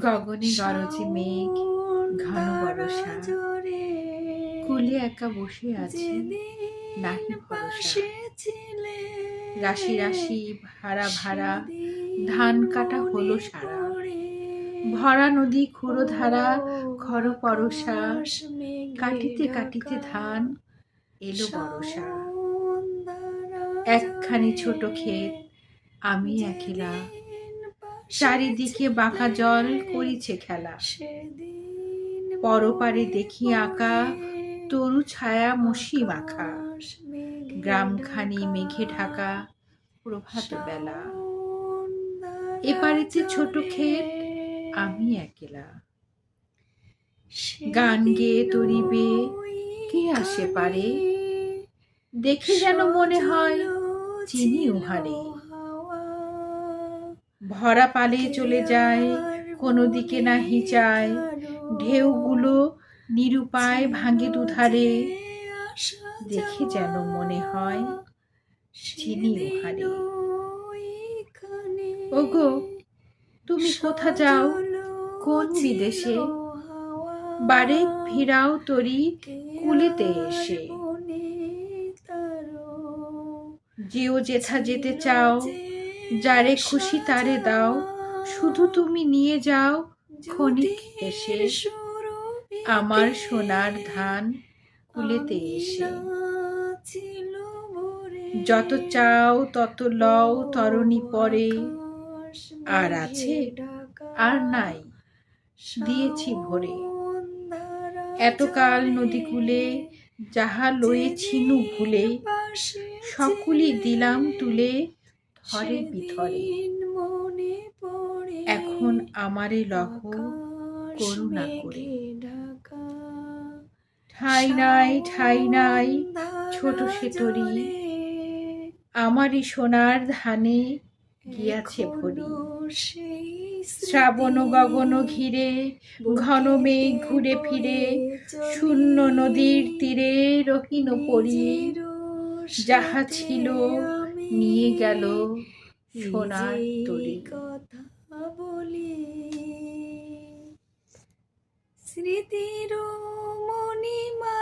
গগনে গরজে মেঘ, ঘন বরষা, কুলে একা বসে আছি নাহি ভরসা। রাশি রাশি ভাড়া ভাড়া ধান কাটা হলো সারা, ভরা নদী ক্ষুরধারা খর পরশা, কাটিতে কাটিতে ধান এলো বরষা। একখানি ছোট ক্ষেত আমি একলা, চারিদিকে বাঁকা জল করিছে খেলা। পরপারে দেখি আঁকা তরু ছায়া মসি মাখা, গ্রামখানি মেঘে ঢাকা প্রভাত বেলা। এপারেতে ছোট ক্ষেত আমি একলা, গান গেয়ে তরিবে কে আসে পারে, দেখে যেন মনে হয় চিনি উহারে। ভরা পালে চলে যায় কোনো দিকে নাহি চায়, ঢেউগুলো নিরুপায় ভাঙে দুধারে, দেখে যেন মনে হয় চিনি উহারে। ওগো তুমি কোথা যাও কোন বিদেশে, বারেক ফিরাও তরি কুলেতে এসে। যেও যেথা যেতে চাও, যারে খুশি তারে দাও, শুধু তুমি নিয়ে যাও ক্ষণিক এসে আমার সোনার ধান কুলেতে এসে। যত চাও তত লও তরণী পরে, আর আছে আর নাই দিয়েছি ভরে। এতকাল নদী কূলে যাহা লয়েছিনু ভুলে, সকলই দিলাম তুলে থরে বিথরে। এখন আমারে লহ করুণা করে, ঠাই নাই ঠাই নাই ছোট সে তরি, আমারই সোনার ধানে গিয়াছে ভরি। শ্রাবণ গগন ঘিরে ঘন মেঘ ঘুরে ফিরে, শূন্য নদীর তীরে রহিন পরি। যাহা ছিল নিয়ে গেল সোনার তরি। স্মৃতির মণিমা